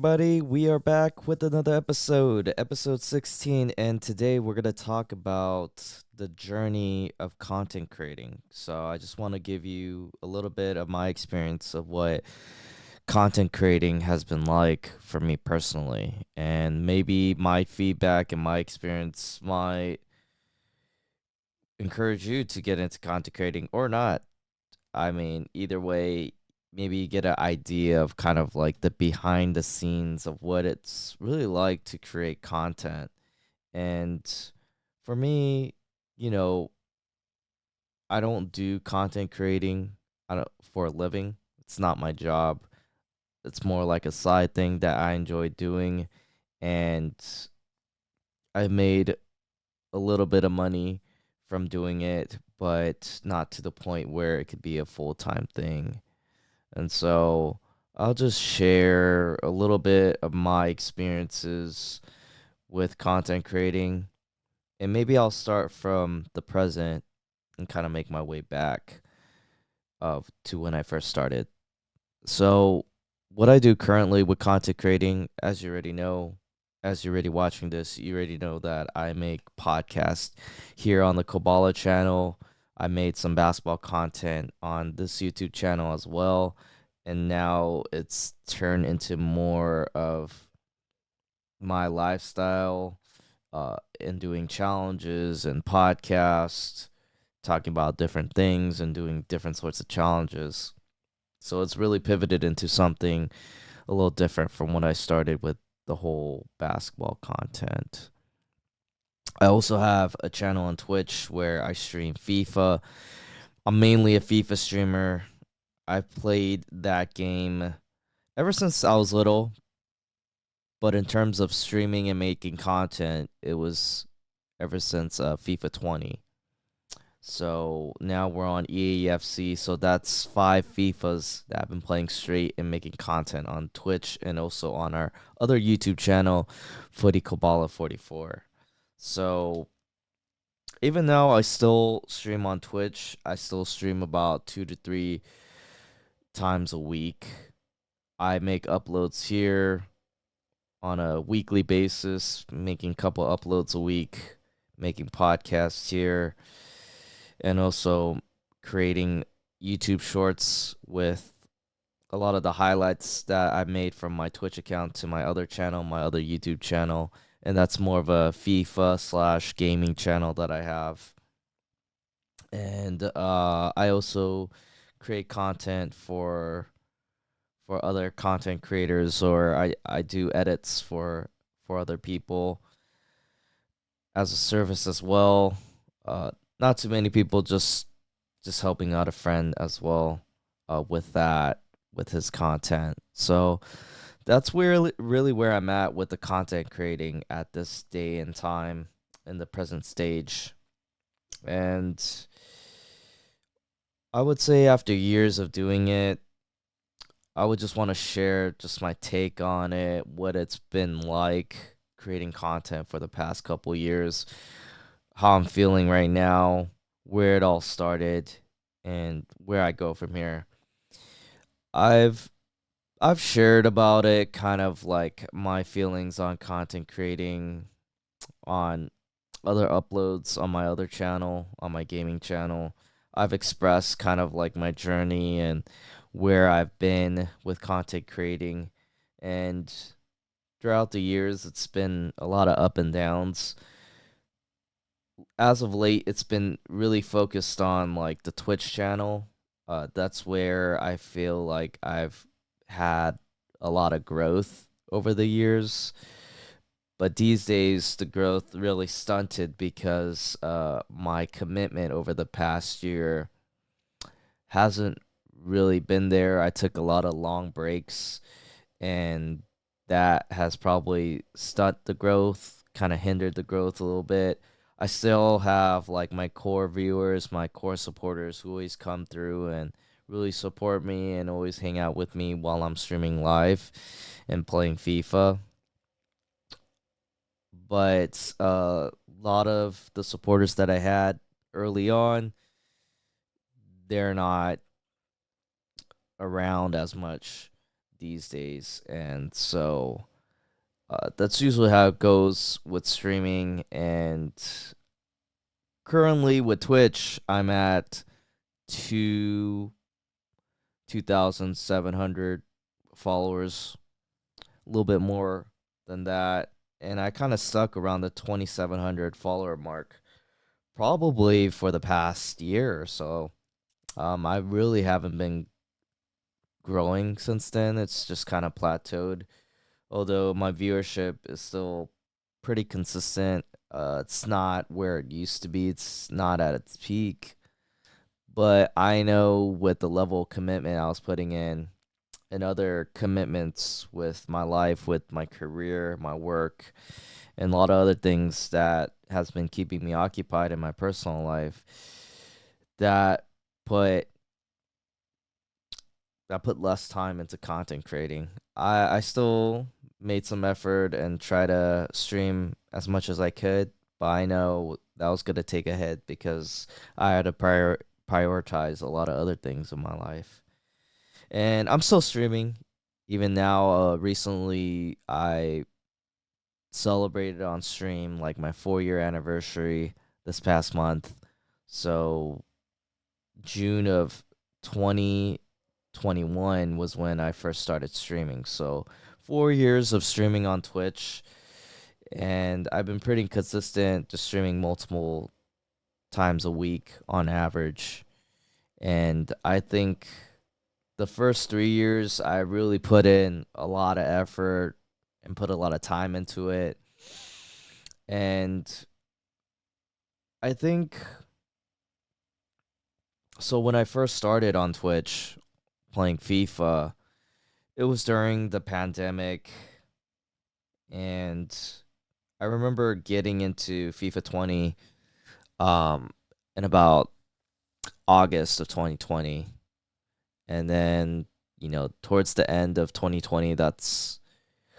everybody? We are back with another episode, episode 16, and today we're going to talk about the journey of content creating. So, I just want to give you a little bit of my experience of what content creating has been like for me personally, and maybe my feedback and my experience might encourage you to get into content creating or not. I mean, either way, maybe you get an idea of kind of like the behind the scenes of what it's really like to create content. And for me, you know, I don't do content creating for a living. It's not my job. It's more like a side thing that I enjoy doing. And I made a little bit of money from doing it, but not to the point where it could be a full-time thing. And so I'll just share a little bit of my experiences with content creating. And maybe I'll start from the present and kind of make my way back to when I first started. So, what I do currently with content creating, as you already know, as you're already watching this, you already know that I make podcasts here on the Koballa channel. I made some basketball content on this YouTube channel as well. And now it's turned into more of my lifestyle in doing challenges and podcasts, talking about different things and doing different sorts of challenges. So it's really pivoted into something a little different from what I started with the whole basketball content. I also have a channel on Twitch where I stream FIFA. I'm mainly a FIFA streamer. I've played that game ever since I was little, but in terms of streaming and making content, it was ever since FIFA 20. So now we're on EAFC, so that's 5 FIFAs that I've been playing straight and making content on Twitch and also on our other YouTube channel, Footy Koballa 44. So even though I still stream on Twitch, I still stream about 2 to 3 times a week. I make uploads here on a weekly basis, making a couple uploads a week, making podcasts here, and also creating YouTube shorts with a lot of the highlights that I made from my Twitch account to my other channel, my other YouTube channel. And that's more of a FIFA slash gaming channel that I have. And I also create content for other content creators, or I do edits for other people as a service as well. Not too many people, just helping out a friend as well with that, with his content. So that's where really where I'm at with the content creating at this day and time in the present stage. And I would say after years of doing it, I would just want to share just my take on it, what it's been like creating content for the past couple years, how I'm feeling right now, where it all started, and where I go from here. I've I've shared about it, kind of like my feelings on content creating on other uploads on my other channel, on my gaming channel. I've expressed kind of like my journey and where I've been with content creating. And throughout the years, it's been a lot of up and downs. As of late, it's been really focused on like the Twitch channel. That's where I feel like I've had a lot of growth over the years. But these days, the growth really stunted because my commitment over the past year hasn't really been there. I took a lot of long breaks, and that has probably stunted the growth, kind of hindered the growth a little bit. I still have like my core viewers, my core supporters who always come through and really support me and always hang out with me while I'm streaming live and playing FIFA. But a lot of the supporters that I had early on, they're not around as much these days. And so that's usually how it goes with streaming. And currently with Twitch, I'm at two 2,700 followers, a little bit more than that. And I kind of stuck around the 2,700 follower mark probably for the past year or so. I really haven't been growing since then. It's just kind of plateaued. Although my viewership is still pretty consistent. It's not where it used to be. It's not at its peak. But I know with the level of commitment I was putting in and other commitments with my life, with my career, my work, and a lot of other things that has been keeping me occupied in my personal life, that put put less time into content creating. I still made some effort and try to stream as much as I could, but I know that was gonna take a hit because I had to prioritize a lot of other things in my life. And I'm still streaming even now. Recently I celebrated on stream like my 4 year anniversary this past month. So June of 2021 was when I first started streaming. So 4 years of streaming on Twitch, and I've been pretty consistent, just streaming multiple times a week on average. And I think the first 3 years I really put in a lot of effort and put a lot of time into it. And I think so when I first started on Twitch playing FIFA, it was during the pandemic, and I remember getting into FIFA 20 um in about August of 2020. And then, towards the end of 2020, that's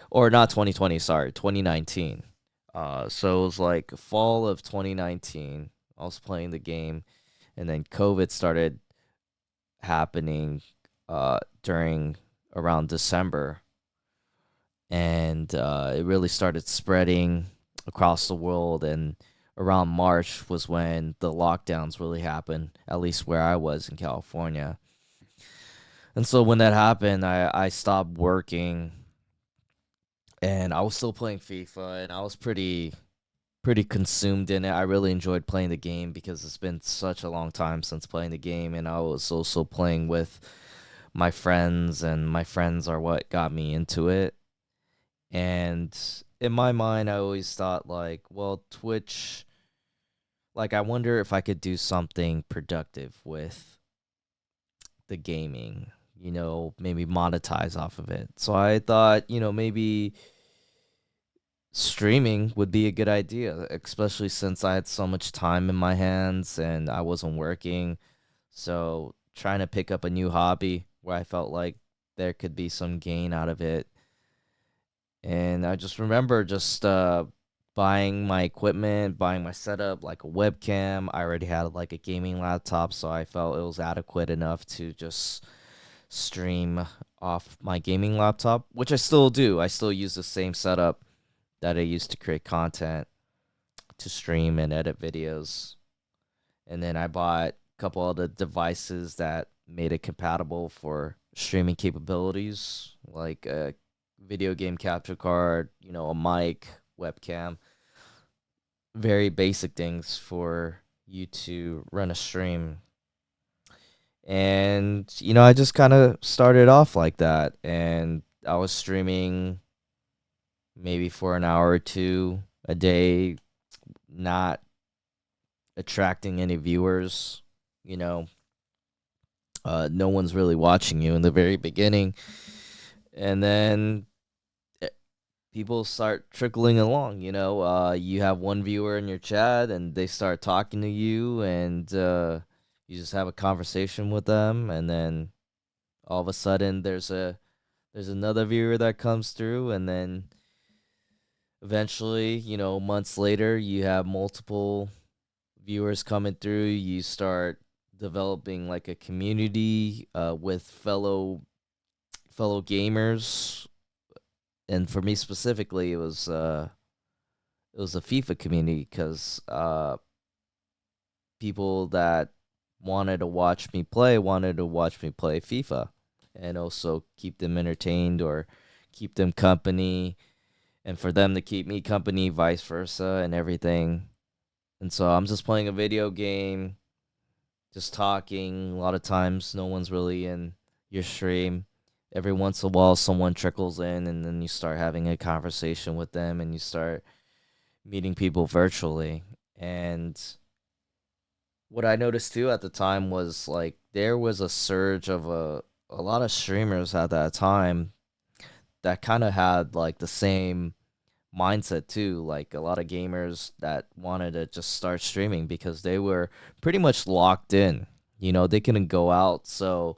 or not 2020, sorry, 2019. So it was like fall of 2019. I was playing the game, and then COVID started happening during around December, and it really started spreading across the world. And around March was when the lockdowns really happened, at least where I was in California. And so when that happened, I stopped working, and I was still playing FIFA, and I was pretty consumed in it. I really enjoyed playing the game because it's been such a long time since playing the game, and I was also playing with my friends, and my friends are what got me into it. And in my mind, I always thought like, well, Twitch, like I wonder if I could do something productive with the gaming, maybe monetize off of it. So I thought, maybe streaming would be a good idea, especially since I had so much time in my hands and I wasn't working. So trying to pick up a new hobby where I felt like there could be some gain out of it. And I just remember just buying my equipment, buying my setup, like a webcam. I already had like a gaming laptop, so I felt it was adequate enough to just stream off my gaming laptop, which I still do. I still use the same setup that I used to create content, to stream and edit videos. And then I bought a couple of the devices that made it compatible for streaming capabilities, like a video game capture card, a mic, webcam, very basic things for you to run a stream. And I just kind of started off like that, and I was streaming maybe for an hour or two a day, not attracting any viewers. You know, no one's really watching you in the very beginning, and then eh, people start trickling along. You have one viewer in your chat, and they start talking to you, and you just have a conversation with them, and then all of a sudden there's another viewer that comes through, and then eventually, months later, you have multiple viewers coming through. You start developing like a community with fellow gamers, and for me specifically, it was a FIFA community because people that wanted to watch me play FIFA, and also keep them entertained or keep them company, and for them to keep me company, vice versa, and everything. And so I'm just playing a video game, just talking. A lot of times, no one's really in your stream. Every once in a while, someone trickles in, and then you start having a conversation with them, and you start meeting people virtually. And what I noticed too at the time was like there was a surge of a lot of streamers at that time that kind of had like the same mindset too, like a lot of gamers that wanted to just start streaming because they were pretty much locked in. You know, they couldn't go out. So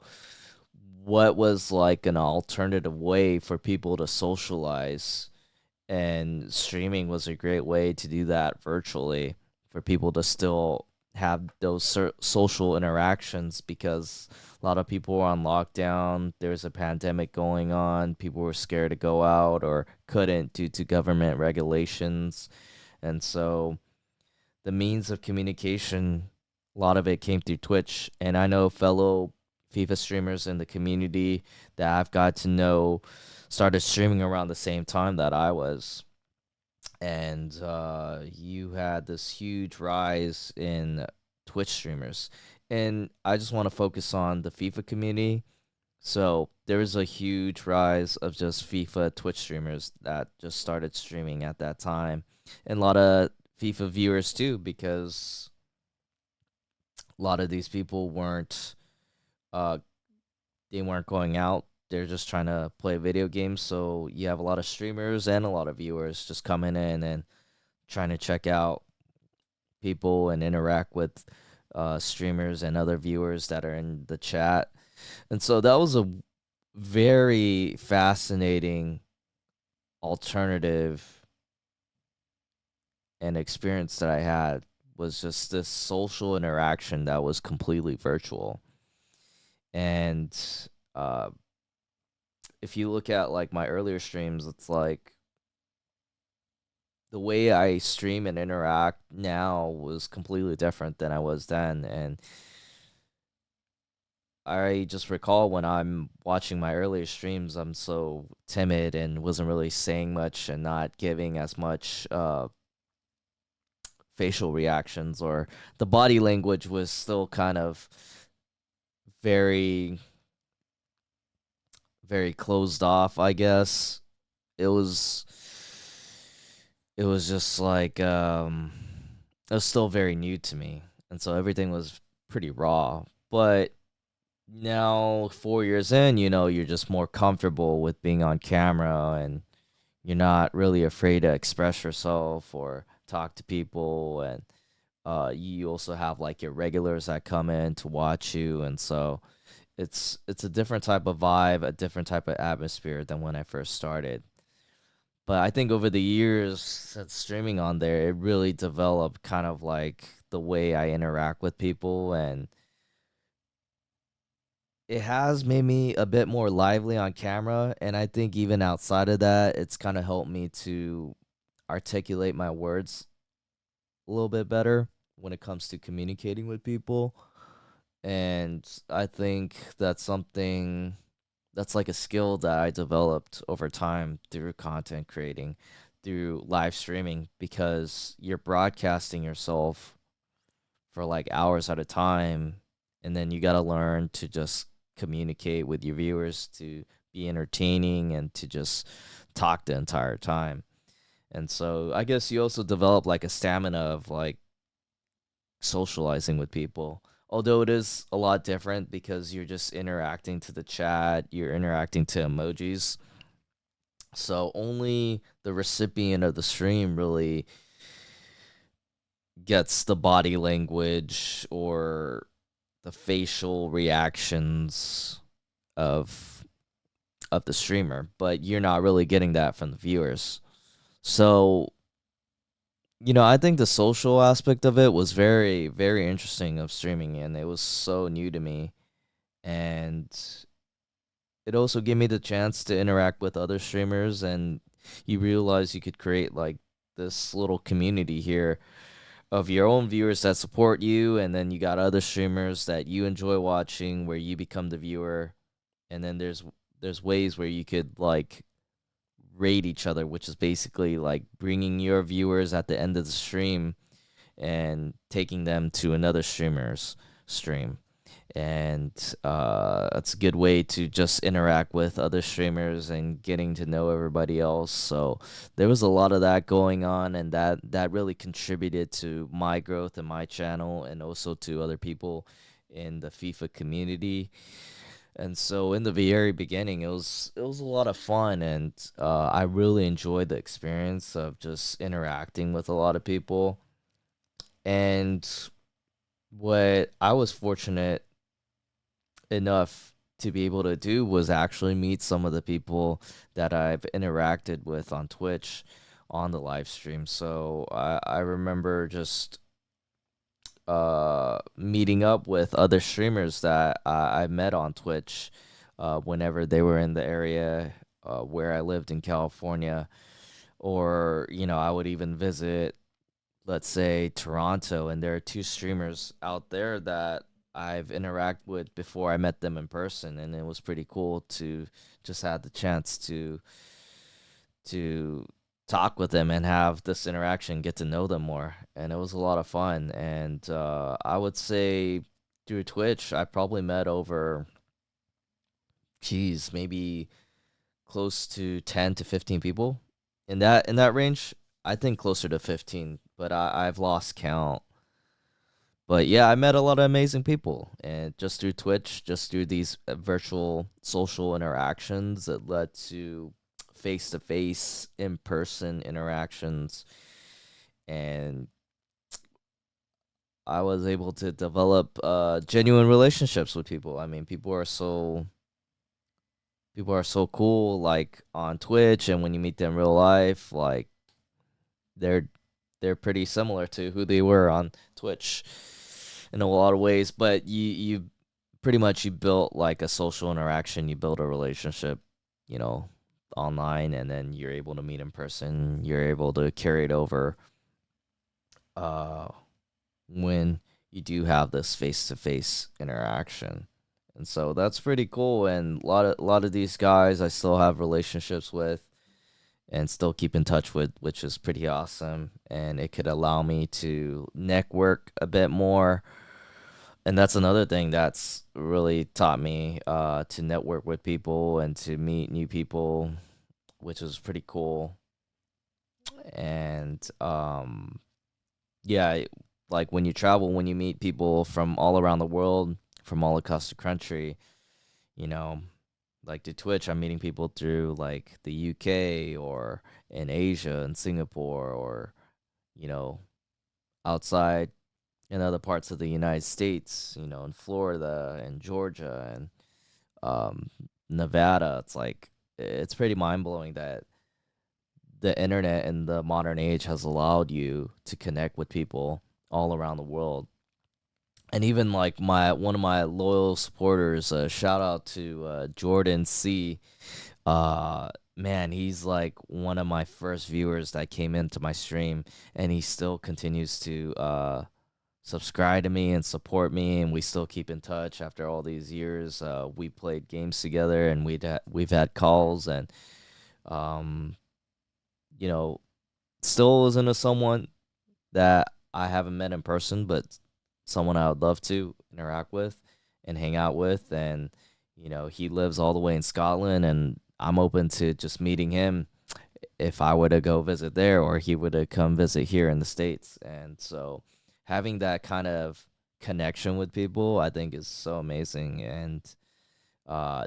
what was like an alternative way for people to socialize, and streaming was a great way to do that virtually for people to still have those social interactions, because a lot of people were on lockdown. There's a pandemic going on. People were scared to go out or couldn't due to government regulations. And so the means of communication, a lot of it came through Twitch. And I know fellow FIFA streamers in the community that I've got to know started streaming around the same time that I was. And you had this huge rise in Twitch streamers. And I just want to focus on the FIFA community. So there was a huge rise of just FIFA Twitch streamers that just started streaming at that time, and a lot of FIFA viewers too, because a lot of these people weren't uh they weren't going out. They're just trying to play video games. So you have a lot of streamers and a lot of viewers just coming in and trying to check out people and interact with streamers and other viewers that are in the chat. And so that was a very fascinating alternative and experience that I had, was just this social interaction that was completely virtual. And uh, if you look at like my earlier streams, it's like the way I stream and interact now was completely different than I was then. And I just recall when I'm watching my earlier streams, I'm so timid and wasn't really saying much and not giving as much facial reactions, or the body language was still kind of very, very closed off, I guess. It was it was just like it was still very new to me, and so everything was pretty raw. But now 4 years in, you know, you're just more comfortable with being on camera, and you're not really afraid to express yourself or talk to people. And you also have like your regulars that come in to watch you, and so it's a different type of vibe, a different type of atmosphere than when I first started. But I think over the years since streaming on there, it really developed kind of like the way I interact with people, and it has made me a bit more lively on camera. And I think even outside of that, it's kind of helped me to articulate my words a little bit better when it comes to communicating with people. And I think that's something that's like a skill that I developed over time through content creating, through live streaming, because you're broadcasting yourself for like hours at a time, and then you got to learn to just communicate with your viewers, to be entertaining, and to just talk the entire time. And so I guess you also develop like a stamina of like socializing with people. Although it is a lot different because you're just interacting to the chat, you're interacting to emojis. So only the recipient of the stream really gets the body language or the facial reactions of the streamer, but you're not really getting that from the viewers. So, you know, I think the social aspect of it was very, very interesting of streaming, and it was so new to me. And it also gave me the chance to interact with other streamers, and you realize you could create like this little community here of your own viewers that support you, and then you got other streamers that you enjoy watching where you become the viewer, and then there's ways where you could like raid each other, which is basically like bringing your viewers at the end of the stream and taking them to another streamer's stream. And it's a good way to just interact with other streamers and getting to know everybody else. So there was a lot of that going on, and that really contributed to my growth and my channel, and also to other people in the FIFA community. And so in the very beginning, it was a lot of fun, and I really enjoyed the experience of just interacting with a lot of people. And what I was fortunate enough to be able to do was actually meet some of the people that I've interacted with on Twitch on the live stream. So I remember just meeting up with other streamers that I met on Twitch whenever they were in the area where I lived in California. Or, I would even visit, let's say, Toronto, and there are two streamers out there that I've interacted with before I met them in person, and it was pretty cool to just have the chance to talk with them and have this interaction, get to know them more, and it was a lot of fun. And I would say through Twitch, I probably met over, geez, maybe close to 10 to 15 people in that range. I think closer to 15, but I've lost count. But yeah, I met a lot of amazing people, and just through Twitch, just through these virtual social interactions that led to face to face, in person interactions, and I was able to develop genuine relationships with people. I mean, people are so cool, like on Twitch, and when you meet them in real life, like they're they're pretty similar to who they were on Twitch in a lot of ways. But you pretty much you built like a social interaction, you build a relationship, you know, online, and then you're able to meet in person. You're able to carry it over uh when you do have this face to face interaction. And so that's pretty cool, and a lot of these guys I still have relationships with and still keep in touch with, which is pretty awesome. And it could allow me to network a bit more. And that's another thing that's really taught me to network with people and to meet new people, which is pretty cool. And yeah, like when you travel, when you meet people from all around the world, from all across the country, you know, like to Twitch, I'm meeting people through like the UK or in Asia and Singapore, or, you know, outside in other parts of the United States, in Florida and Georgia and um, Nevada. It's pretty mind blowing that the internet in the modern age has allowed you to connect with people all around the world. And even like my one of my loyal supporters, shout out to Jordan C. Man, he's like one of my first viewers that came into my stream, and he still continues to subscribe to me and support me, and we still keep in touch after all these years. We played games together, and we've had calls, and um, you know, still isn't a someone that I haven't met in person, but someone I would love to interact with and hang out with. And he lives all the way in Scotland, and I'm open to just meeting him if I were to go visit there, or he were to come visit here in the States. And so having that kind of connection with people, I think, is so amazing. And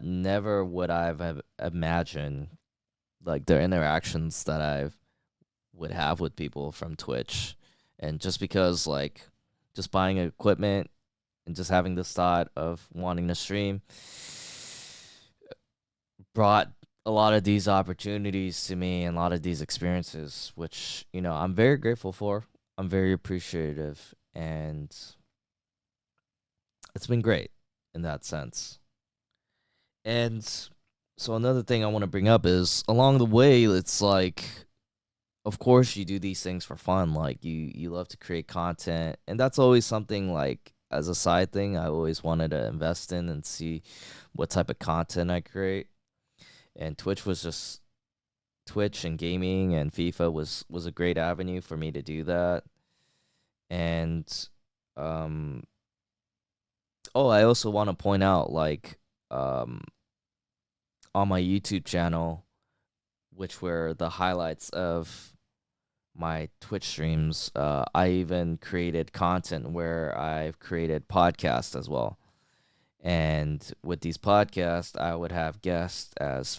never would have imagined like the interactions that I would have with people from Twitch. And just because, like, just buying equipment and just having this thought of wanting to stream brought a lot of these opportunities to me and a lot of these experiences, which, I'm very grateful for. I'm very appreciative, and it's been great in that sense. And So another thing I want to bring up is along the way, it's like, of course, you do these things for fun. Like you love to create content, and that's always something like as a side thing I always wanted to invest in and see what type of content I create. And Twitch and gaming and FIFA was a great avenue for me to do that. And um oh, I also want to point out like um on my YouTube channel, which were the highlights of my Twitch streams, I even created content where I've created podcasts as well. And with these podcasts, I would have guests as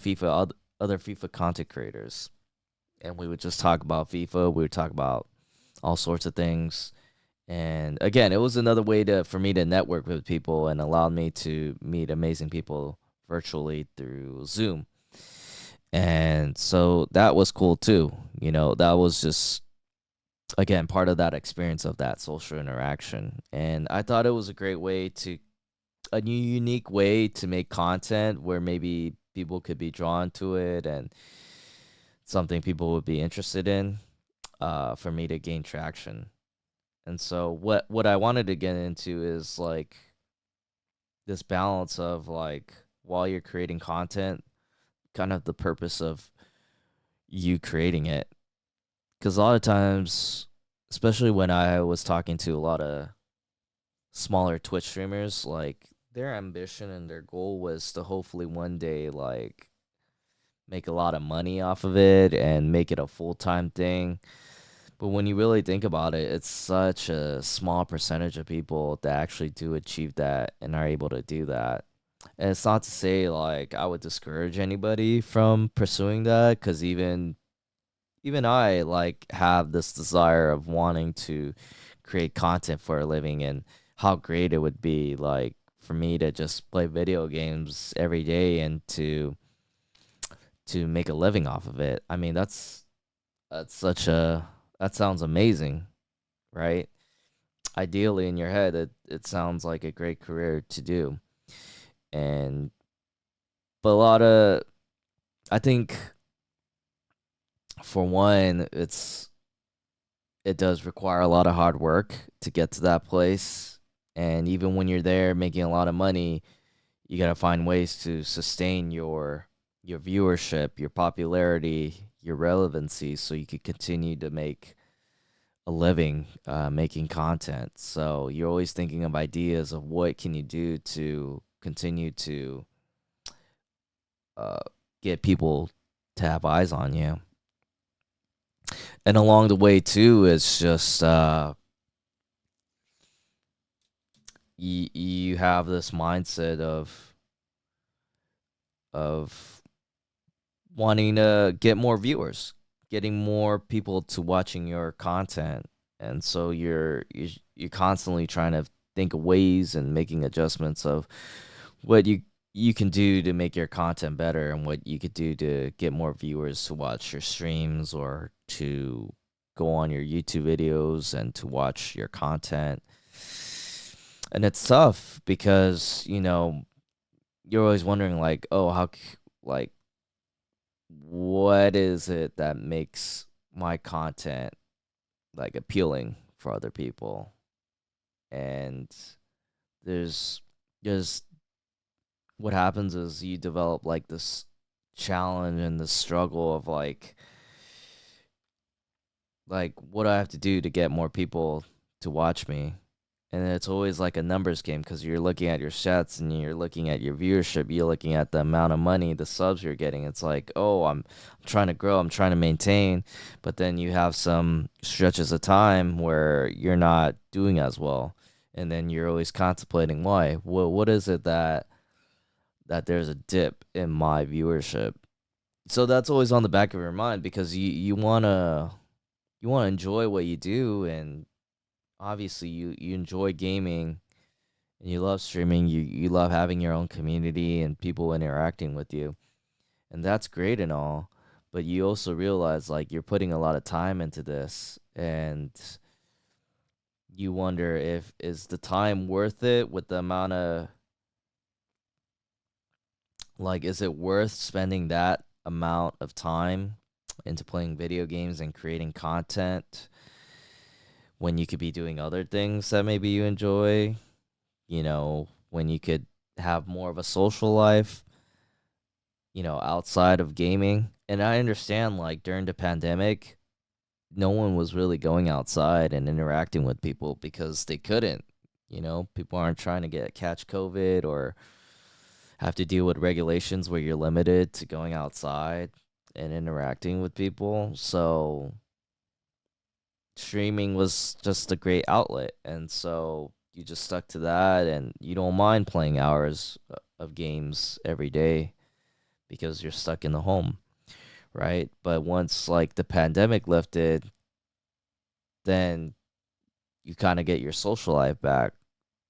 other FIFA content creators, and we would just talk about FIFA. We would talk about all sorts of things. And again, it was another way to for me to network with people and allowed me to meet amazing people virtually through Zoom. And so that was cool too. That was just again part of that experience of that social interaction. And I thought it was a great way to a new unique way to make content where maybe people could be drawn to it and something people would be interested in for me to gain traction. And so what I wanted to get into is like this balance of like while you're creating content, kind of the purpose of you creating it. Because a lot of times, especially when I was talking to a lot of smaller Twitch streamers, like their ambition and their goal was to hopefully one day like make a lot of money off of it and make it a full-time thing. But when you really think about it, it's such a small percentage of people that actually do achieve that and are able to do that. And it's not to say like I would discourage anybody from pursuing that, because even I like have this desire of wanting to create content for a living, and how great it would be like for me to just play video games every day and to make a living off of it. I mean, that's such a that sounds amazing, right? Ideally in your head it sounds like a great career to do. And but a lot of I think for one it does require a lot of hard work to get to that place. And even when you're there making a lot of money, you got to find ways to sustain your viewership, your popularity, your relevancy, so you could continue to make a living making content. So you're always thinking of ideas of what can you do to continue to uh, get people to have eyes on you. And along the way too, it's just you have this mindset of wanting to get more viewers, getting more people to watching your content. And so you're constantly trying to think of ways and making adjustments of what you can do to make your content better and what you could do to get more viewers to watch your streams or to go on your YouTube videos and to watch your content. And it's tough because, you're always wondering like, oh, like what is it that makes my content like appealing for other people? And there's just what happens is you develop like this challenge and the struggle of like what do I have to do to get more people to watch me? And it's always like a numbers game because you're looking at your stats and you're looking at your viewership, you're looking at the amount of money, the subs you're getting. It's like, oh, I'm trying to grow, I'm trying to maintain, but then you have some stretches of time where you're not doing as well, and then you're always contemplating why. What is it that there's a dip in my viewership? So that's always on the back of your mind because you wanna enjoy what you do, and obviously you enjoy gaming and you love streaming, you love having your own community and people interacting with you, and that's great and all. But you also realize like you're putting a lot of time into this, and you wonder if is the time worth it with the amount of Like, is it worth spending that amount of time into playing video games and creating content when you could be doing other things that maybe you enjoy? When you could have more of a social life, outside of gaming. And I understand, like, during the pandemic, no one was really going outside and interacting with people because they couldn't. People aren't trying to catch COVID or have to deal with regulations where you're limited to going outside and interacting with people. So streaming was just a great outlet. And so you just stuck to that and you don't mind playing hours of games every day because you're stuck in the home, right? But once like the pandemic lifted, then you kind of get your social life back.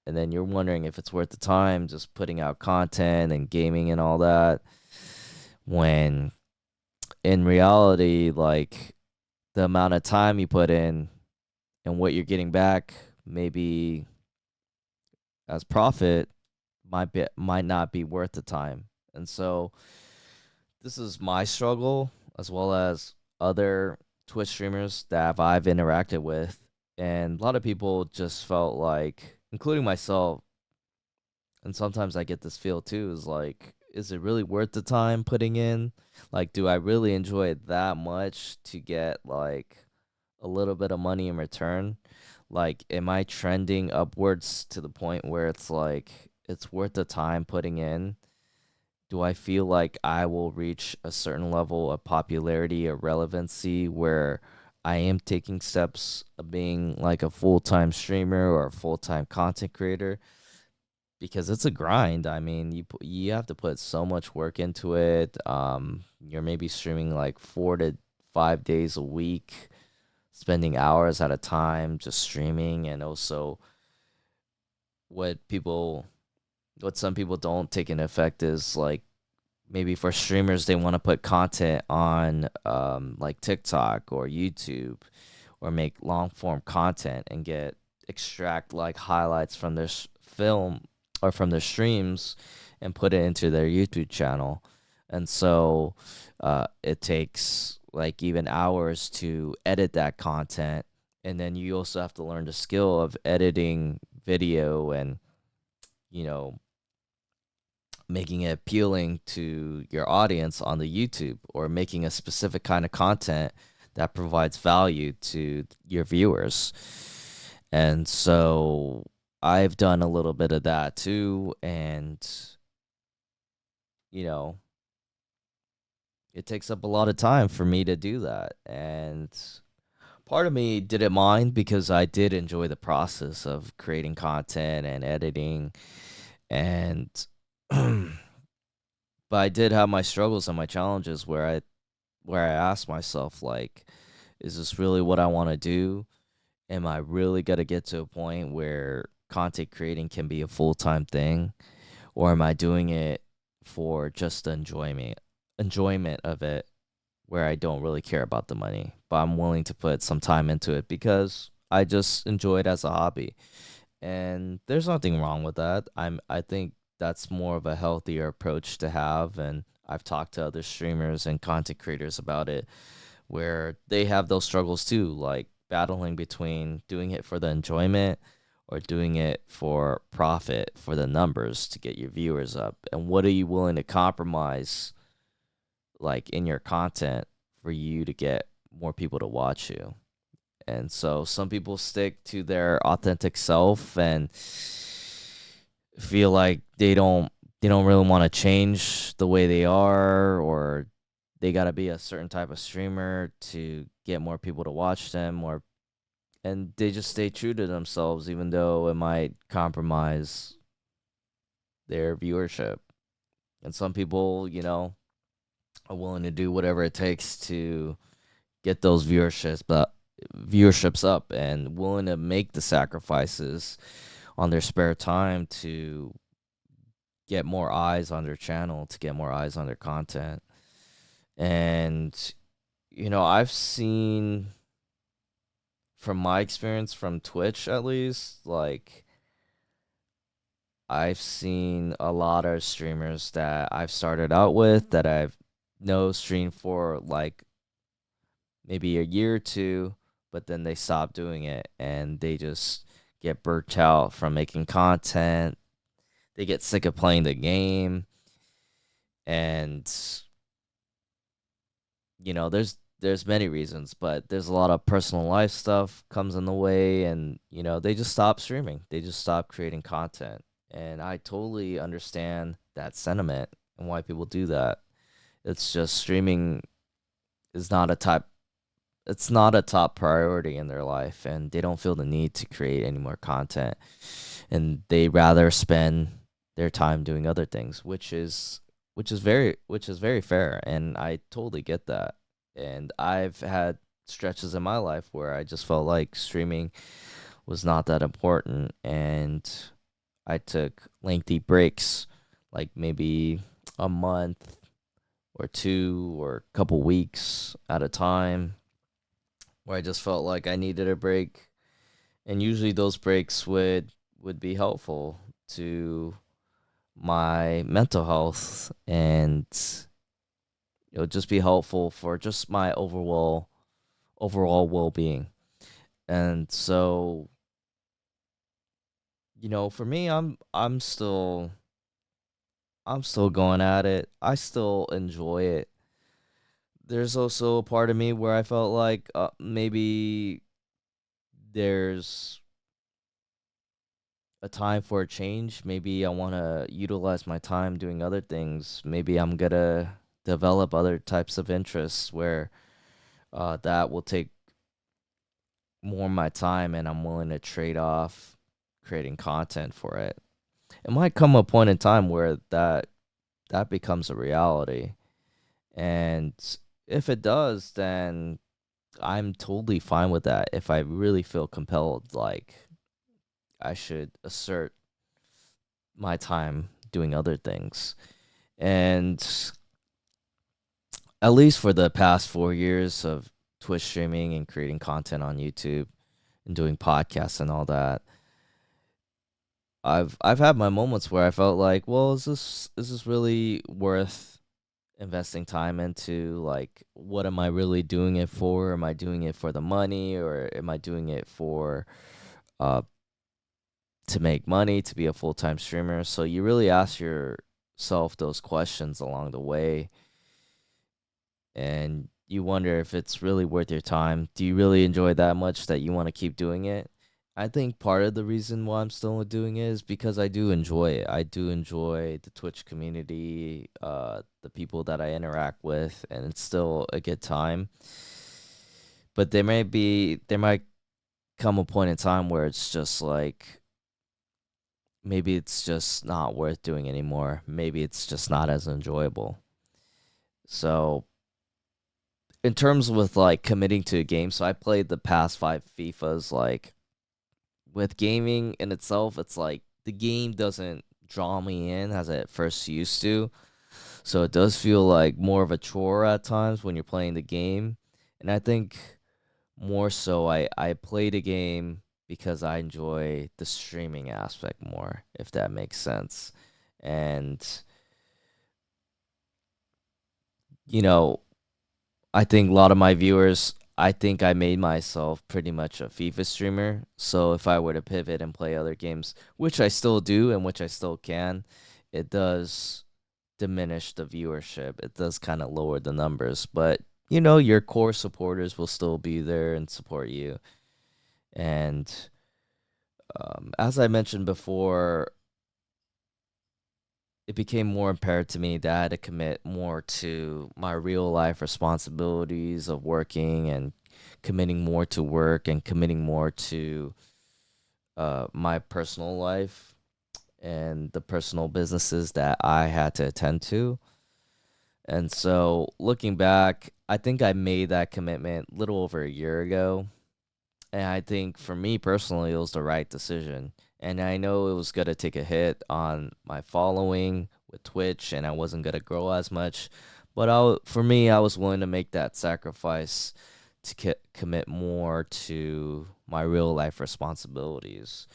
And then you're wondering if it's worth the time just putting out content and gaming and all that. When in reality, like the amount of time you put in and what you're getting back, maybe as profit, might not be worth the time. And so this is my struggle as well as other Twitch streamers that I've interacted with. And a lot of people just felt like, including myself, and sometimes I get this feel too, is like, is it really worth the time putting in? Like, do I really enjoy it that much to get like a little bit of money in return? Like, am I trending upwards to the point where it's like it's worth the time putting in? Do I feel like I will reach a certain level of popularity or relevancy where I am taking steps of being like a full-time streamer or a full-time content creator? Because it's a grind. I mean, you have to put so much work into it. You're maybe streaming like 4 to 5 days a week, spending hours at a time just streaming, and also what people, what some people don't take into effect is like maybe for streamers they want to put content on like TikTok or YouTube or make long form content and get extract like highlights from their film or from their streams and put it into their YouTube channel. And so it takes like even hours to edit that content. And then you also have to learn the skill of editing video and, you know, making it appealing to your audience on the YouTube or making a specific kind of content that provides value to your viewers. And so I've done a little bit of that too. And, you know, it takes up a lot of time for me to do that. And part of me didn't mind because I did enjoy the process of creating content and editing. And, but I did have my struggles and my challenges where I asked myself like, is this really what I want to do? Am I really gonna get to a point where content creating can be a full-time thing, or am I doing it for just the enjoyment of it, where I don't really care about the money, but I'm willing to put some time into it because I just enjoy it as a hobby. And there's nothing wrong with that. I think that's more of a healthier approach to have, and I've talked to other streamers and content creators about it where they have those struggles too, like battling between doing it for the enjoyment or doing it for profit for the numbers to get your viewers up. And what are you willing to compromise like in your content for you to get more people to watch you? And so some people stick to their authentic self and feel like they don't really want to change the way they are, or they got to be a certain type of streamer to get more people to watch them, or and they just stay true to themselves even though it might compromise their viewership. And some people, are willing to do whatever it takes to get those viewerships up and willing to make the sacrifices on their spare time to get more eyes on their channel, to get more eyes on their content. And I've seen from my experience from Twitch at least, like I've seen a lot of streamers that I've started out with that I've no stream for like maybe a year or two, but then they stop doing it and they just get burnt out from making content. They get sick of playing the game, and there's many reasons, but there's a lot of personal life stuff comes in the way, and they just stop streaming. They just stop creating content. And I totally understand that sentiment and why people do that. It's just streaming is not a type it's not a top priority in their life, and they don't feel the need to create any more content, and they rather spend their time doing other things, which is very fair, and I totally get that. And I've had stretches in my life where I just felt like streaming was not that important, and I took lengthy breaks, like maybe a month or two or a couple weeks at a time, where I just felt like I needed a break. And usually those breaks would be helpful to my mental health, and it would just be helpful for just my overall well-being. And so, for me, I'm still going at it. I still enjoy it. There's also a part of me where I felt like maybe there's a time for a change. Maybe I want to utilize my time doing other things. Maybe I'm gonna develop other types of interests where that will take more of my time, and I'm willing to trade off creating content for it. It might come a point in time where that becomes a reality, and if it does, then I'm totally fine with that. If I really feel compelled, like I should assert my time doing other things. And at least for the past 4 years of Twitch streaming and creating content on YouTube and doing podcasts and all that, I've had my moments where I felt like, well, is this really worth investing time into? Like, what am I really doing it for? Am I doing it for the money, or am I doing it for uh to make money, to be a full-time streamer? So you really ask yourself those questions along the way, and you wonder if it's really worth your time. Do you really enjoy it that much that you want to keep doing it? I think part of the reason why I'm still doing it is because I do enjoy it. I do enjoy the Twitch community, the people that I interact with, and it's still a good time. But there might come a point in time where it's just like, maybe it's just not worth doing anymore. Maybe it's just not as enjoyable. So in terms with like committing to a game, so I played the past five FIFAs. Like, with gaming in itself, it's like the game doesn't draw me in as it first used to. So it does feel like more of a chore at times when you're playing the game. And I think more so I play the game because I enjoy the streaming aspect more, if that makes sense. And you know, I think a lot of my viewers, I think I made myself pretty much a FIFA streamer. So if I were to pivot and play other games, which I still do and which I still can, it does diminish the viewership. It does kind of lower the numbers, but your core supporters will still be there and support you. And as I mentioned before, it became more apparent to me that I had to commit more to my real life responsibilities of working, and committing more to work, and committing more to my personal life and the personal businesses that I had to attend to. And so looking back, I think I made that commitment a little over a year ago. And I think for me personally, it was the right decision. And I know it was going to take a hit on my following with Twitch, and I wasn't going to grow as much. But for me, I was willing to make that sacrifice to commit more to my real life responsibilities.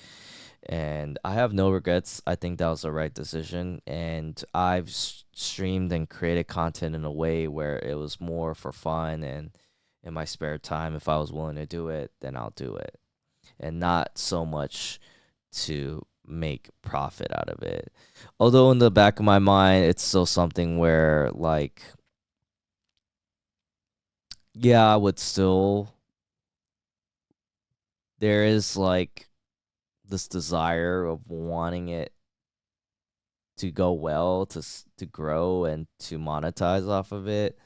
and I have no regrets. I think that was the right decision, and I've streamed and created content in a way where it was more for fun and in my spare time. If I was willing to do it, then I'll do it, and not so much to make profit out of it. Although in the back of my mind, it's still something where like, yeah, I would still, there is like this desire of wanting it to go well, to grow and to monetize off of it.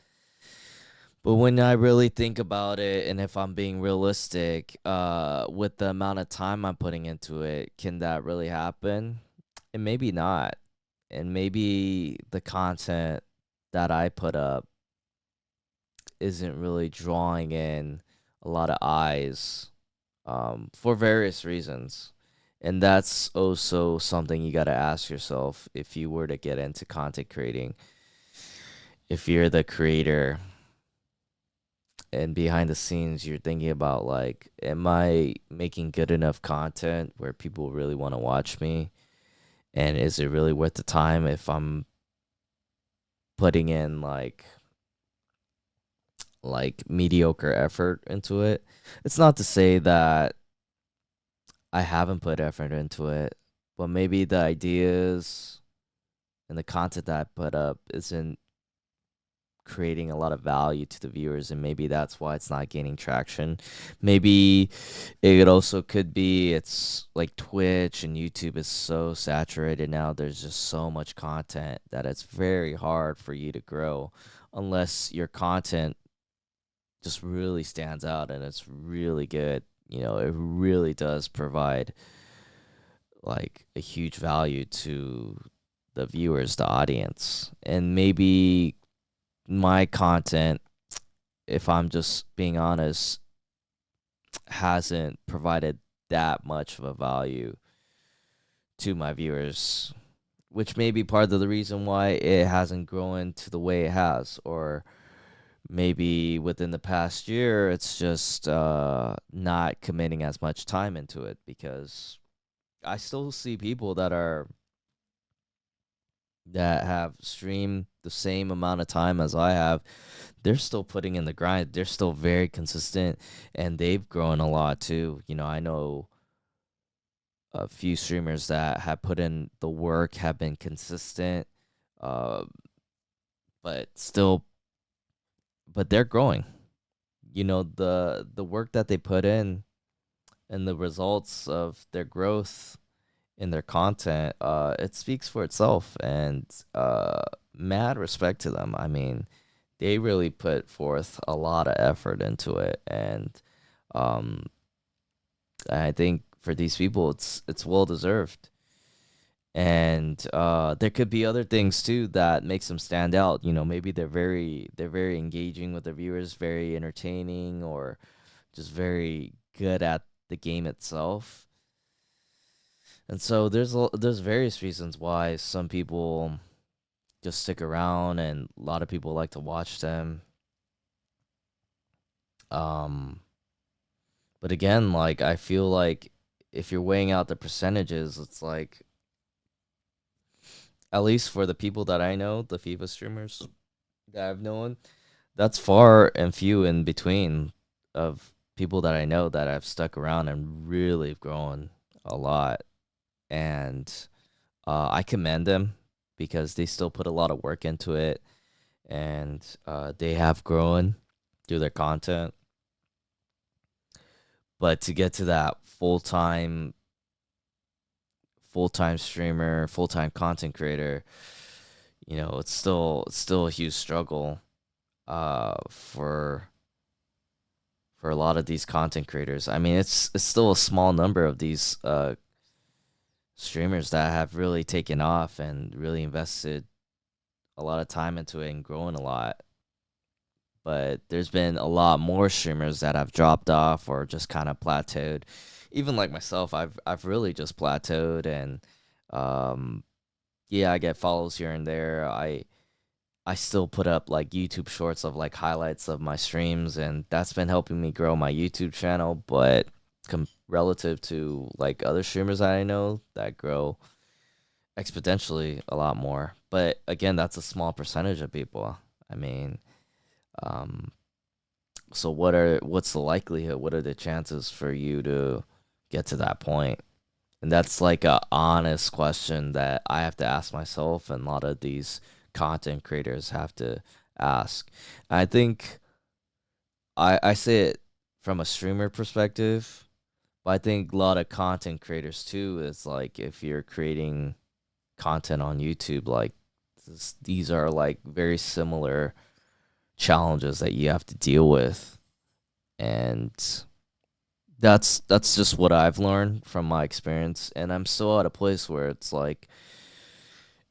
But when I really think about it, and if I'm being realistic, with the amount of time I'm putting into it, can that really happen? And maybe not. And maybe the content that I put up isn't really drawing in a lot of eyes, for various reasons. And that's also something you got to ask yourself if you were to get into content creating. If you're the creator and behind the scenes, you're thinking about like, am I making good enough content where people really want to watch me? And is it really worth the time if I'm putting in like mediocre effort into it? It's not to say that I haven't put effort into it, but maybe the ideas and the content that I put up isn't creating a lot of value to the viewers, and maybe that's why it's not gaining traction. Maybe it also could be it's like Twitch and YouTube is so saturated now. There's just so much content that it's very hard for you to grow unless your content just really stands out and it's really good. It really does provide like a huge value to the viewers, the audience. And maybe my content, if I'm just being honest, hasn't provided that much of a value to my viewers, which may be part of the reason why it hasn't grown to the way it has. Or maybe within the past year, it's just not committing as much time into it, because I still see people that have streamed the same amount of time as I have. They're still putting in the grind. They're still very consistent, and they've grown a lot too. I know a few streamers that have put in the work, have been consistent, uh, but still, but they're growing. The work that they put in and the results of their growth in their content, it speaks for itself, and mad respect to them. I mean, they really put forth a lot of effort into it, and um, I think for these people, it's well deserved. And there could be other things too that makes them stand out. Maybe they're very engaging with their viewers, very entertaining, or just very good at the game itself. And so there's various reasons why some people just stick around, and a lot of people like to watch them. Um, but again, like I feel like if you're weighing out the percentages, it's like, at least for the people that I know, the FIFA streamers that I've known, that's far and few in between of people that I know that have stuck around and really grown a lot. And I commend them because they still put a lot of work into it, and they have grown through their content. But to get to that full time streamer, full time content creator, it's still a huge struggle for a lot of these content creators. I mean, it's still a small number of these streamers that have really taken off and really invested a lot of time into it and grown a lot. But there's been a lot more streamers that have dropped off or just kind of plateaued. Even like myself, I've really just plateaued, and um yeah, I get follows here and there. I still put up like YouTube shorts of like highlights of my streams, and that's been helping me grow my YouTube channel. But relative to like other streamers that I know that grow exponentially a lot more. But again, that's a small percentage of people. I mean, um, so what's the likelihood? What are the chances for you to get to that point? And that's like a honest question that I have to ask myself, and a lot of these content creators have to ask. I think I say it from a streamer perspective, but I think a lot of content creators too is like if you're creating content on YouTube, like these are like very similar challenges that you have to deal with, and that's just what I've learned from my experience. And I'm still at a place where it's like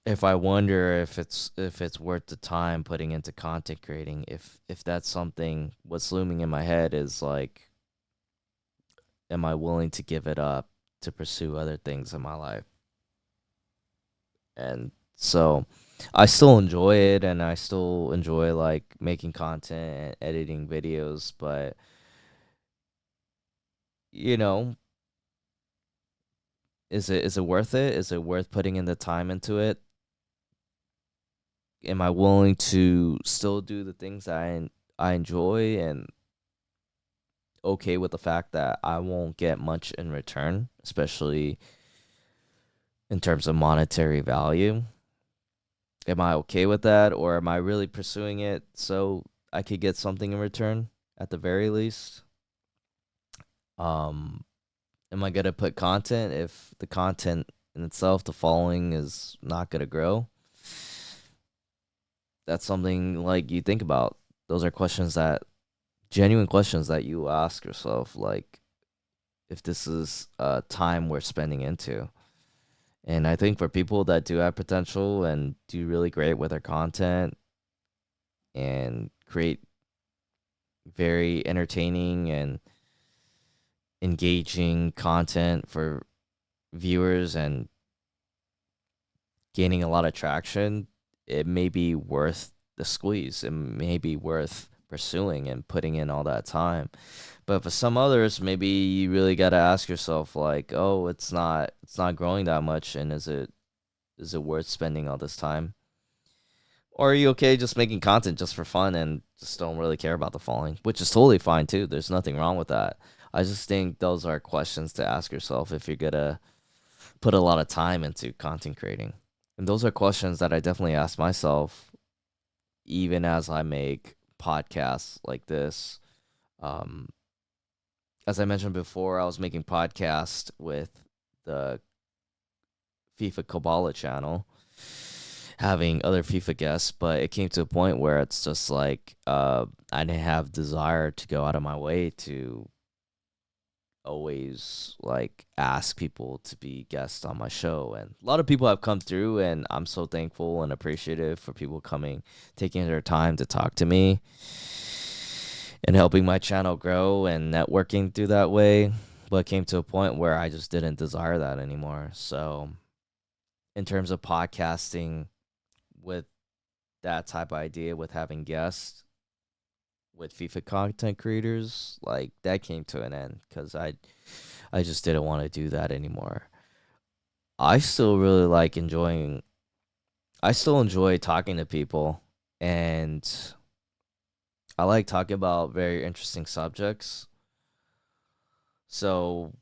if I wonder if it's worth the time putting into content creating, if that's something, what's looming in my head is like, am I willing to give it up to pursue other things in my life? And so I still enjoy it, and I still enjoy like making content and editing videos, but you know, is it worth it? Is it worth putting in the time into it? Am I willing to still do the things that I enjoy and okay with the fact that I won't get much in return, especially in terms of monetary value? Am I okay with that, or am I really pursuing it so I could get something in return at the very least? Um, am I gonna put content if the content in itself, the following is not gonna grow? That's something like you think about. Those are questions that genuine questions that you ask yourself, like if this is time we're spending into. And I think for people that do have potential and do really great with their content and create very entertaining and engaging content for viewers and gaining a lot of traction, it may be worth the squeeze. It may be worth pursuing and putting in all that time. But for some others, maybe you really got to ask yourself like, "Oh, it's not growing that much, and is it worth spending all this time?" Or are you okay just making content just for fun and just don't really care about the following, which is totally fine too. There's nothing wrong with that. I just think those are questions to ask yourself if you're gonna put a lot of time into content creating. And those are questions that I definitely ask myself even as I make podcasts like this. Um, as I mentioned before, I was making podcast with the FIFA Koballa channel, having other FIFA guests, but it came to a point where it's just like I didn't have desire to go out of my way to always like ask people to be guests on my show. And a lot of people have come through, and I'm so thankful and appreciative for people coming, taking their time to talk to me and helping my channel grow and networking through that way. But it came to a point where I just didn't desire that anymore. So in terms of podcasting with that type of idea, with having guests with FIFA content creators, like that came to an end because I just didn't want to do that anymore. I still really like enjoying I still enjoy talking to people, and I like talking about very interesting subjects. So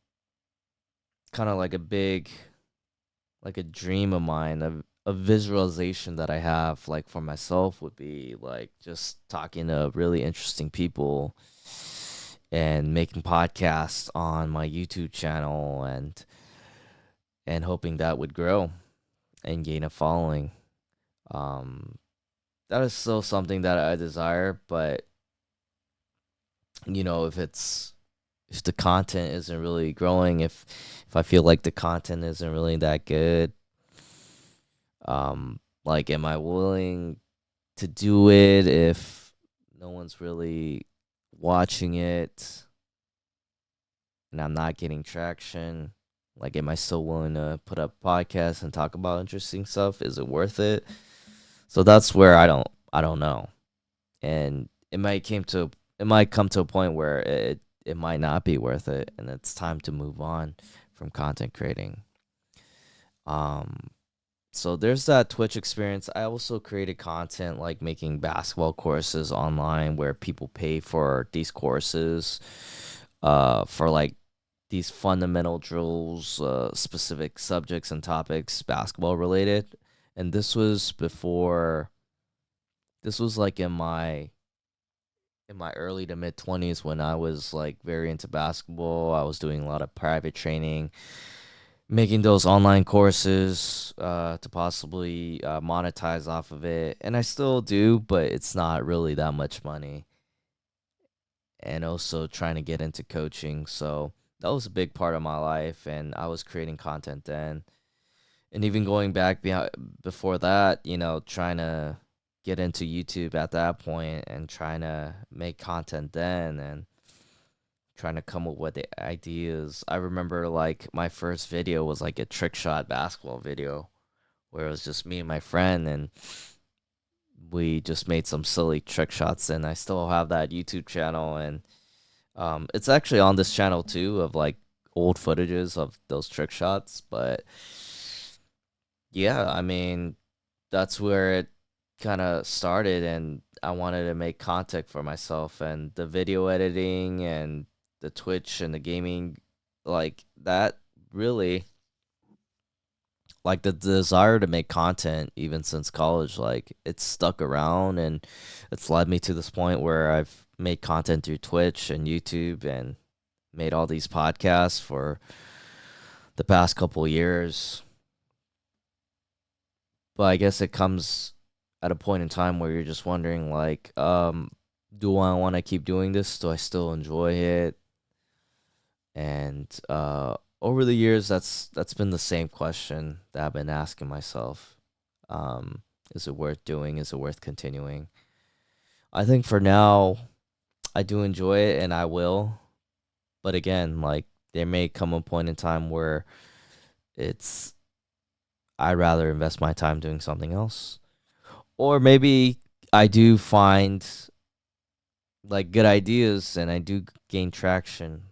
kind of like a dream of mine, a visualization that I have like for myself would be like just talking to really interesting people and making podcasts on my YouTube channel and hoping that would grow and gain a following. Um, that is still something that I desire, but if the content isn't really growing, if I feel like the content isn't really that good, like am I willing to do it if no one's really watching it and I'm not getting traction? Like, am I still willing to put up podcasts and talk about interesting stuff? Is it worth it? So that's where I don't know. And it might come to a point where it might not be worth it, and it's time to move on from content creating. Um, so there's that Twitch experience. I also created content like making basketball courses online where people pay for these courses, for like these fundamental drills, specific subjects and topics, basketball related. And this was like in my early to mid 20s when I was like very into basketball. I was doing a lot of private training, making those online courses to possibly monetize off of it. And I still do, but it's not really that much money. And also trying to get into coaching. So that was a big part of my life. And I was creating content then. And even going back before that, trying to get into YouTube at that point and trying to make content then and trying to come up with the ideas. I remember like my first video was like a trick shot basketball video where it was just me and my friend and we just made some silly trick shots, and I still have that YouTube channel, and it's actually on this channel too of like old footages of those trick shots. But yeah, I mean, that's where it kind of started, and I wanted to make content for myself, and the video editing and the Twitch and the gaming, like that really, like the desire to make content even since college, like it's stuck around, and it's led me to this point where I've made content through Twitch and YouTube and made all these podcasts for the past couple years. But I guess it comes at a point in time where you're just wondering, like, do I want to keep doing this? Do I still enjoy it? And over the years, that's been the same question that I've been asking myself. Is it worth doing? Is it worth continuing? I think for now, I do enjoy it, and I will. But again, like there may come a point in time where it's I'd rather invest my time doing something else. Or maybe I do find like good ideas and I do gain traction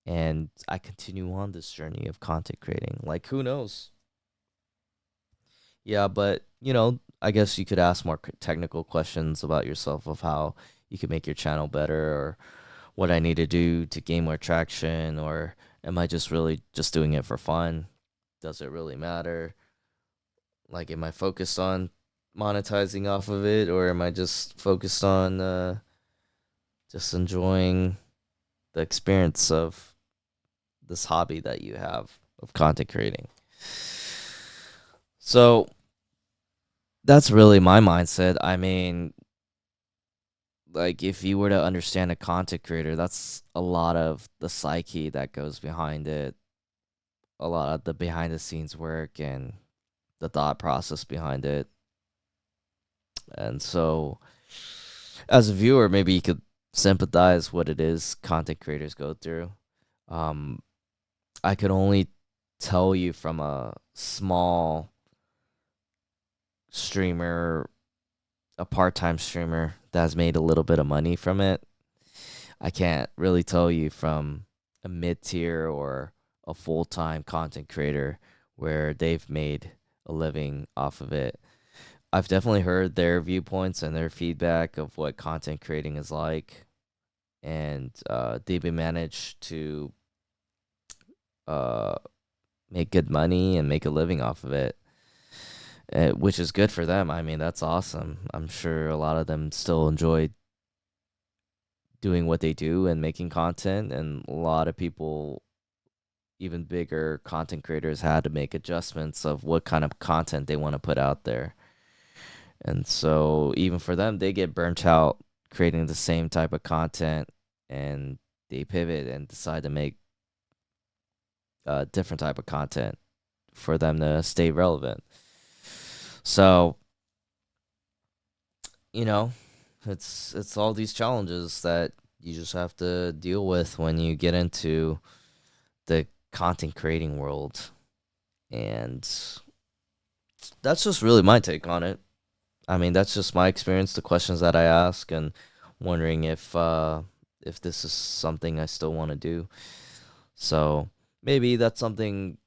and I continue on this journey of content creating. Like who knows? Yeah, but I guess you could ask more technical questions about yourself of how you could make your channel better or what I need to do to gain more traction, or am I just really just doing it for fun? Does it really matter? Like, am I focused on monetizing off of it, or am I just focused on just enjoying the experience of this hobby that you have of content creating? So that's really my mindset. I mean, like, if you were to understand a content creator, that's a lot of the psyche that goes behind it, a lot of the behind the scenes work and the thought process behind it. And so as a viewer, maybe you could sympathize what it is content creators go through. Um, I could only tell you from a small streamer, a part-time streamer that has made a little bit of money from it. I can't really tell you from a mid-tier or a full-time content creator where they've made a living off of it. I've definitely heard their viewpoints and their feedback of what content creating is like, and they've been managed to uh, make good money and make a living off of it, which is good for them. I mean, that's awesome. I'm sure a lot of them still enjoy doing what they do and making content, and a lot of people, even bigger content creators, had to make adjustments of what kind of content they want to put out there. And so even for them, they get burnt out creating the same type of content, and they pivot and decide to make a different type of content for them to stay relevant. So, you know, it's all these challenges that you just have to deal with when you get into the content creating world. And that's just really my take on it. I mean, that's just my experience, the questions that I ask, and wondering if if this is something I still want to do. So maybe that's something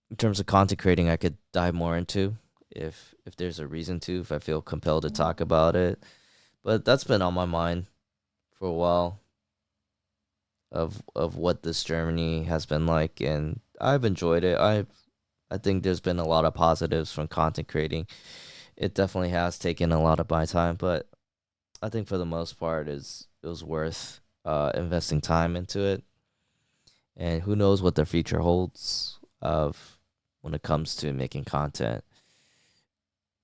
in terms of content creating I could dive more into if there's a reason to, if I feel compelled to talk about it. But that's been on my mind for a while of what this journey has been like, and I've enjoyed it. I think there's been a lot of positives from content creating. It definitely has taken a lot of my time, but I think for the most part is it was worth investing time into it. And who knows what the future holds of when it comes to making content.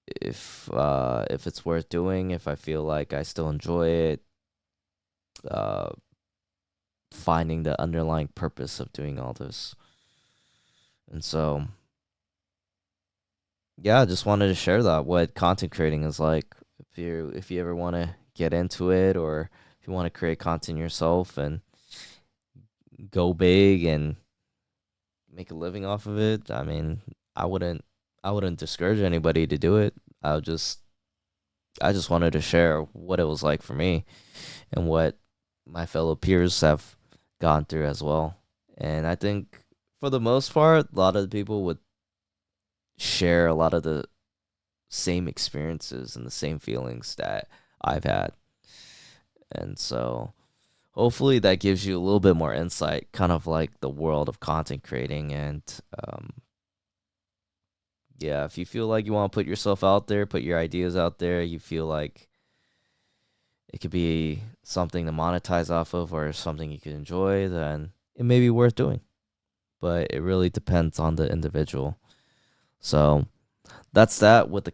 If it's worth doing, if I feel like I still enjoy it, uh, finding the underlying purpose of doing all this. And so, yeah, I just wanted to share that what content creating is like. If you ever want to get into it, or if you want to create content yourself and go big and make a living off of it, I mean, I wouldn't I wouldn't discourage anybody to do it. I just wanted to share what it was like for me and what my fellow peers have gone through as well. And I think for the most part, a lot of the people would share a lot of the same experiences and the same feelings that I've had. And so hopefully that gives you a little bit more insight, kind of like the world of content creating. And yeah, if you feel like you want to put yourself out there, put your ideas out there, you feel like it could be something to monetize off of or something you could enjoy, then it may be worth doing. But it really depends on the individual. So that's that with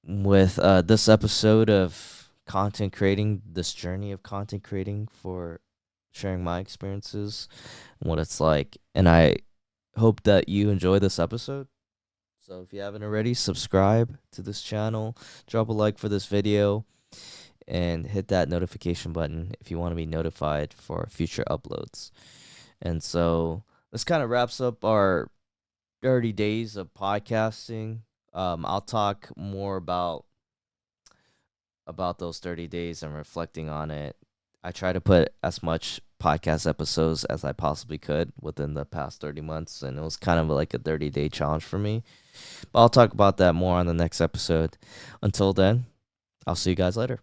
this episode of content creating, this journey of content creating, for sharing my experiences and what it's like. And I hope that you enjoy this episode. So if you haven't already, subscribe to this channel, drop a like for this video, and hit that notification button if you want to be notified for future uploads. And so this kind of wraps up our 30 days of podcasting. I'll talk more about those 30 days and reflecting on it. I try to put as much podcast episodes as I possibly could within the past 30 months, and it was kind of like a 30-day challenge for me. But I'll talk about that more on the next episode. Until then, I'll see you guys later.